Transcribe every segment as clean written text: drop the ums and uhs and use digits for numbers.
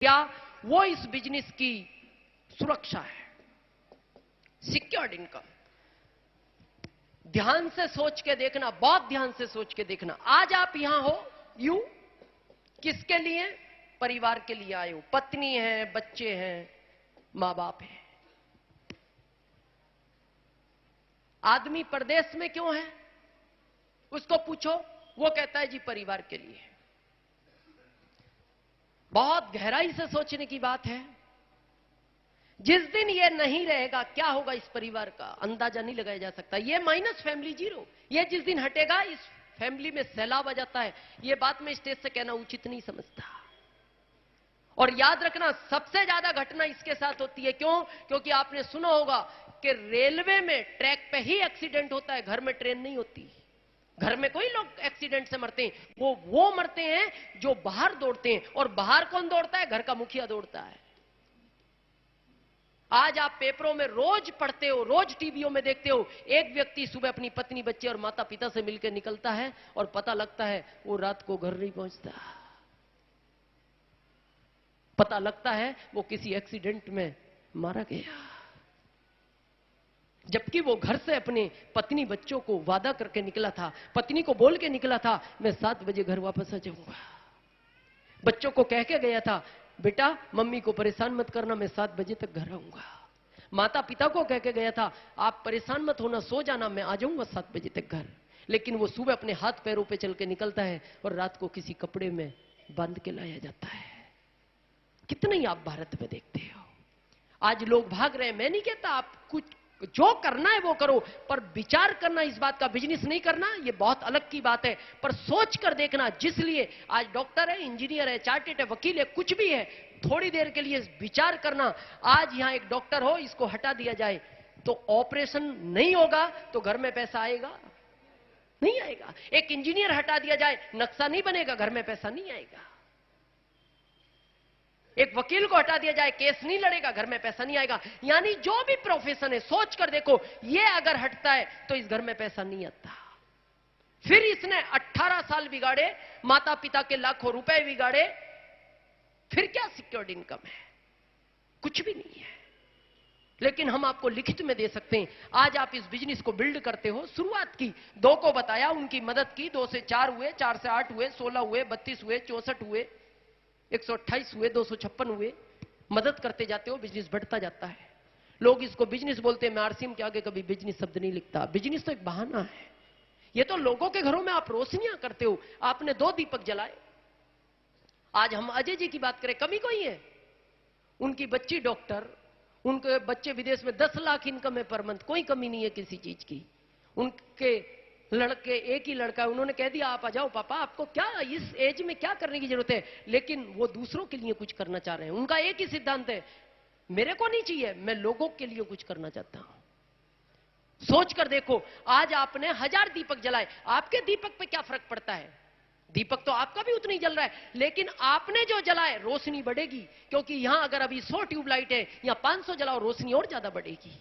क्या वो इस बिजनेस की सुरक्षा है, सिक्योर्ड इनकम। ध्यान से सोच के देखना, बहुत ध्यान से सोच के देखना। आज आप यहां हो, यू किसके लिए? परिवार के लिए आए हो। पत्नी है, बच्चे हैं, मां बाप है। आदमी परदेश में क्यों है? उसको पूछो, वो कहता है जी परिवार के लिए। बहुत गहराई से सोचने की बात है। जिस दिन ये नहीं रहेगा, क्या होगा इस परिवार का अंदाजा नहीं लगाया जा सकता। ये माइनस फैमिली जीरो। ये जिस दिन हटेगा, इस फैमिली में सैलाब आ जाता है। ये बात मैं स्टेज से कहना उचित नहीं समझता। और याद रखना, सबसे ज्यादा घटना इसके साथ होती है। क्यों? क्योंकि आपने सुना होगा कि रेलवे में ट्रैक पे ही एक्सीडेंट होता है, घर में ट्रेन नहीं होती। घर में कोई लोग एक्सीडेंट से मरते हैं, वो मरते हैं जो बाहर दौड़ते हैं। और बाहर कौन दौड़ता है? घर का मुखिया दौड़ता है। आज आप पेपरों में रोज पढ़ते हो, रोज टीवियों में देखते हो, एक व्यक्ति सुबह अपनी पत्नी, बच्चे और माता पिता से मिलकर निकलता है और पता लगता है वो रात को घर नहीं पहुंचता। पता लगता है वो किसी एक्सीडेंट में मारा गया। जबकि वो घर से अपने पत्नी बच्चों को वादा करके निकला था, पत्नी को बोल के निकला था, मैं 7 बजे घर वापस आ जाऊंगा। बच्चों को कह के गया था, बेटा मम्मी को परेशान मत करना, मैं 7 बजे तक घर आऊंगा। माता पिता को कह के गया था, आप परेशान मत होना, सो जाना, मैं आ जाऊंगा 7 बजे तक घर। लेकिन वो सुबह अपने हाथ पैरों पे चल के निकलता है और रात को किसी कपड़े में बांध के लाया जाता है। कितने ही आप भारत में देखते हो। आज लोग भाग रहे हैं। मैं नहीं कहता आप कुछ जो करना है वो करो, पर विचार करना, इस बात का बिजनेस नहीं करना, ये बहुत अलग की बात है। पर सोच कर देखना, जिसलिए आज डॉक्टर है, इंजीनियर है, चार्टेड है, वकील है, कुछ भी है, थोड़ी देर के लिए विचार करना। आज यहां एक डॉक्टर हो, इसको हटा दिया जाए तो ऑपरेशन नहीं होगा, तो घर में पैसा आएगा? नहीं आएगा। एक इंजीनियर हटा दिया जाए, नक्शा नहीं बनेगा, घर में पैसा नहीं आएगा। एक वकील को हटा दिया जाए, केस नहीं लड़ेगा, घर में पैसा नहीं आएगा। यानी जो भी प्रोफेशन है, सोच कर देखो, ये अगर हटता है तो इस घर में पैसा नहीं आता। फिर इसने 18 साल बिगाड़े, माता पिता के लाखों रुपए बिगाड़े, फिर क्या सिक्योर्ड इनकम है? कुछ भी नहीं है। लेकिन हम आपको लिखित में दे सकते हैं। आज आप इस बिजनेस को बिल्ड करते हो, शुरुआत की, 2 को बताया, उनकी मदद की, 2 से 4 हुए, 4 से 8 हुए, 16 हुए, 32 हुए, 64 हुए, 128 हुए, 256 हुए। मदद करते जाते हो, बिजनेस बढ़ता जाता है। लोग इसको बिजनेस बोलते हैं। मैं आरसीएम के आगे कभी बिजनेस शब्द नहीं लिखता। बिजनेस तो एक बहाना है। ये तो लोगों के घरों में आप रोशनियां करते हो। आपने 2 दीपक जलाए। आज हम अजय जी की बात करें, कमी कोई है? उनकी बच्ची डॉक्टर, उनके बच्चे विदेश में 10 लाख इनकम है पर मंथ, कोई कमी नहीं है किसी चीज की। उनके लड़के, एक ही लड़का है, उन्होंने कह दिया आप आ जाओ पापा, आपको क्या इस एज में क्या करने की जरूरत है। लेकिन वो दूसरों के लिए कुछ करना चाह रहे हैं। उनका एक ही सिद्धांत है, मेरे को नहीं चाहिए, मैं लोगों के लिए कुछ करना चाहता हूं। सोच कर देखो, आज आपने 1000 दीपक जलाए, आपके दीपक पे क्या फर्क पड़ता है? दीपक तो आपका भी उतना ही जल रहा है, लेकिन आपने जो जलाए रोशनी बढ़ेगी। क्योंकि यहां अगर अभी 100 ट्यूबलाइट है, या 500 जलाओ, रोशनी और ज्यादा बढ़ेगी।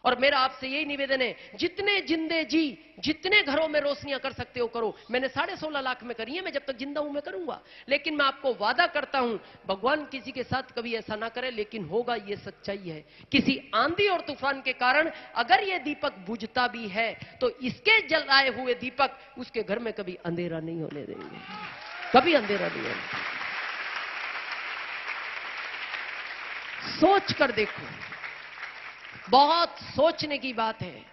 और मेरा आपसे यही निवेदन है, जितने जिंदे जी, जितने घरों में रोशनियां कर सकते हो करो। मैंने 16.5 लाख में करी है, मैं जब तक जिंदा हूं मैं करूंगा। लेकिन मैं आपको वादा करता हूं, भगवान किसी के साथ कभी ऐसा ना करे, लेकिन होगा, ये सच्चाई है। किसी आंधी और तूफान के कारण अगर ये दीपक बुझता भी है, तो इसके जलाए हुए दीपक उसके घर में कभी अंधेरा नहीं होने देंगे, कभी अंधेरा नहीं होने। सोच कर देखो, बहुत सोचने की बात है।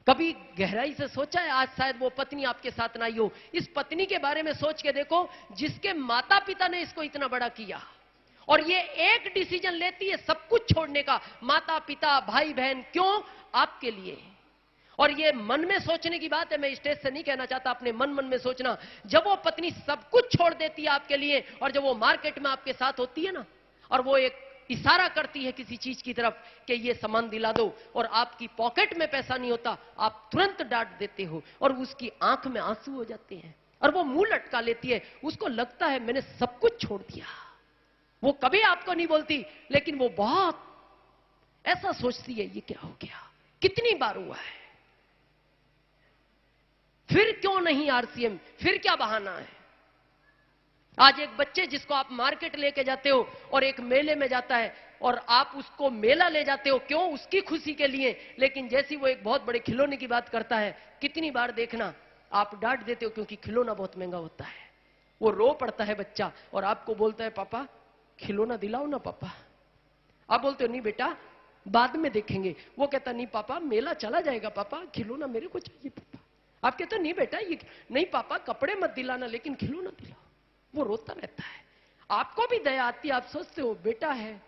कभी गहराई से सोचा है? आज शायद वो पत्नी आपके साथ ना आई हो। इस पत्नी के बारे में सोच के देखो, जिसके माता पिता ने इसको इतना बड़ा किया, और ये एक डिसीजन लेती है सब कुछ छोड़ने का। माता पिता, भाई बहन, क्यों? आपके लिए। और ये मन में सोचने की बात है, मैं स्टेज से नहीं कहना चाहता, अपने मन मन में सोचना। जब वो पत्नी सब कुछ छोड़ देती है आपके लिए, और जब वो मार्केट में आपके साथ होती है ना, और वो एक इशारा करती है किसी चीज की तरफ कि ये सामान दिला दो, और आपकी पॉकेट में पैसा नहीं होता, आप तुरंत डांट देते हो, और उसकी आंख में आंसू हो जाते हैं, और वो मुंह लटका लेती है। उसको लगता है मैंने सब कुछ छोड़ दिया। वो कभी आपको नहीं बोलती, लेकिन वो बहुत ऐसा सोचती है, ये क्या हो गया, कितनी बार हुआ है। फिर क्यों नहीं आरसीएम? फिर क्या बहाना है? आज एक बच्चे जिसको आप मार्केट लेके जाते हो और एक मेले में जाता है और आप उसको मेला ले जाते हो, क्यों? उसकी खुशी के लिए। लेकिन जैसी वो एक बहुत बड़े खिलौने की बात करता है, कितनी बार देखना आप डांट देते हो क्योंकि खिलौना बहुत महंगा होता है। वो रो पड़ता है बच्चा और आपको बोलता है पापा खिलौना दिलाओ ना पापा। आप बोलते हो नहीं बेटा बाद में देखेंगे। वो कहता नहीं पापा मेला चला जाएगा पापा, खिलौना मेरे को चाहिए पापा। आप कहते हो नहीं बेटा ये नहीं पापा कपड़े मत दिलाना लेकिन खिलौना दिलाओ। वो रोता रहता है। आपको भी दया आती है, आप सोचते हो बेटा है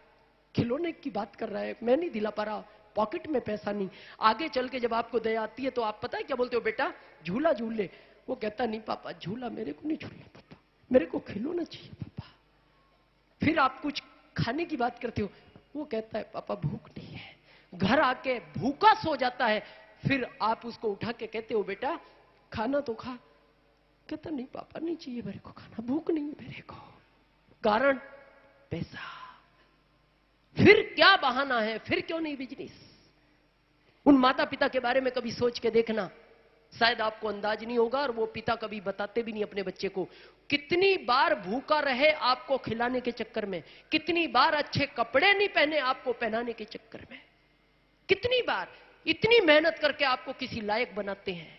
खिलौने की बात कर रहा है, मैं नहीं दिला पा रहा, पॉकेट में पैसा नहीं। आगे चल के जब आपको दया आती है तो आप पता है क्या बोलते हो, बेटा झूला झूल ले। वो कहता नहीं पापा झूला मेरे को नहीं झूलना पापा, मेरे को खिलौना चाहिए पापा। फिर आप कुछ खाने की बात करते हो, वो कहता है पापा भूख नहीं है, घर आके भूखा सो जाता है। फिर आप उसको उठा के कहते हो बेटा खाना तो खा। कहता नहीं पापा नहीं चाहिए मेरे को खाना, भूख नहीं है मेरे को। कारण पैसा। फिर क्या बहाना है, फिर क्यों नहीं बिजनेस? उन माता पिता के बारे में कभी सोच के देखना, शायद आपको अंदाज नहीं होगा और वो पिता कभी बताते भी नहीं अपने बच्चे को। कितनी बार भूखा रहे आपको खिलाने के चक्कर में, कितनी बार अच्छे कपड़े नहीं पहने आपको पहनाने के चक्कर में, कितनी बार इतनी मेहनत करके आपको किसी लायक बनाते हैं।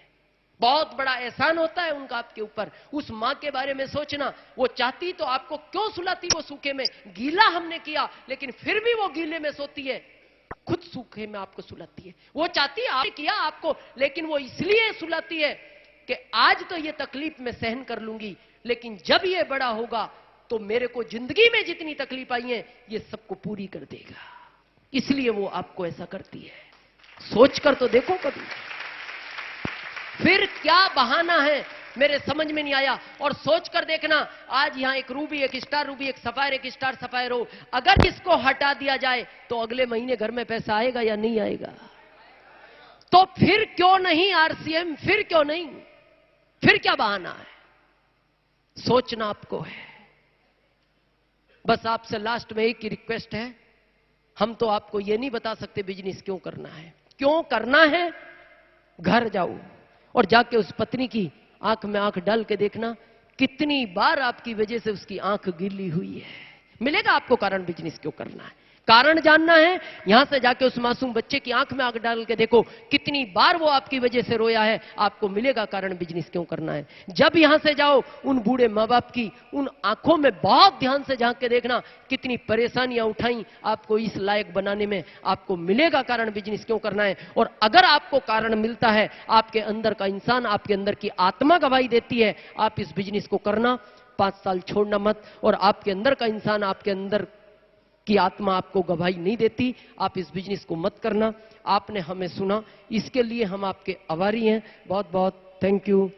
बहुत बड़ा एहसान होता है उनका आपके ऊपर। उस मां के बारे में सोचना, वो चाहती तो आपको क्यों सुलाती वो सूखे में। गीला हमने किया लेकिन फिर भी वो गीले में सोती है, खुद सूखे में आपको सुलाती है। वो चाहती है आपने किया आपको, लेकिन वो इसलिए सुलाती है कि आज तो ये तकलीफ मैं सहन कर लूंगी, लेकिन जब ये बड़ा होगा तो मेरे को जिंदगी में जितनी तकलीफ आई है ये सबको पूरी कर देगा। इसलिए वो आपको ऐसा करती है। सोचकर तो देखो कभी। फिर क्या बहाना है मेरे समझ में नहीं आया। और सोचकर देखना, आज यहां एक रूबी, एक स्टार रूबी, एक सफायर, एक स्टार सफायर हो, अगर इसको हटा दिया जाए तो अगले महीने घर में पैसा आएगा या नहीं आएगा? तो फिर क्यों नहीं आरसीएम, फिर क्यों नहीं? फिर क्या बहाना है? सोचना आपको है। बस आपसे लास्ट में एक ही रिक्वेस्ट है, हम तो आपको यह नहीं बता सकते बिजनेस क्यों करना है। क्यों करना है, घर जाओ और जाके उस पत्नी की आंख में आंख डाल के देखना कितनी बार आपकी वजह से उसकी आंख गीली हुई है। मिलेगा आपको कारण बिजनेस क्यों करना है। कारण जानना है, यहां से जाके उस मासूम बच्चे की आंख में आंख डाल के देखो कितनी बार वो आपकी वजह से रोया है, आपको मिलेगा कारण बिजनेस क्यों करना है। जब यहां से जाओ उन बूढ़े मां बाप की उन आंखों में बहुत ध्यान से झांक के देखना कितनी परेशानियां उठाई आपको इस लायक बनाने में, आपको मिलेगा कारण बिजनेस क्यों करना है। और अगर आपको कारण मिलता है, आपके अंदर का इंसान, आपके अंदर की आत्मा गवाही देती है, आप इस बिजनेस को करना, 5 साल छोड़ना मत। और आपके अंदर का इंसान, आपके अंदर की आत्मा आपको गवाही नहीं देती, आप इस बिजनेस को मत करना। आपने हमें सुना, इसके लिए हम आपके आभारी हैं। बहुत बहुत थैंक यू।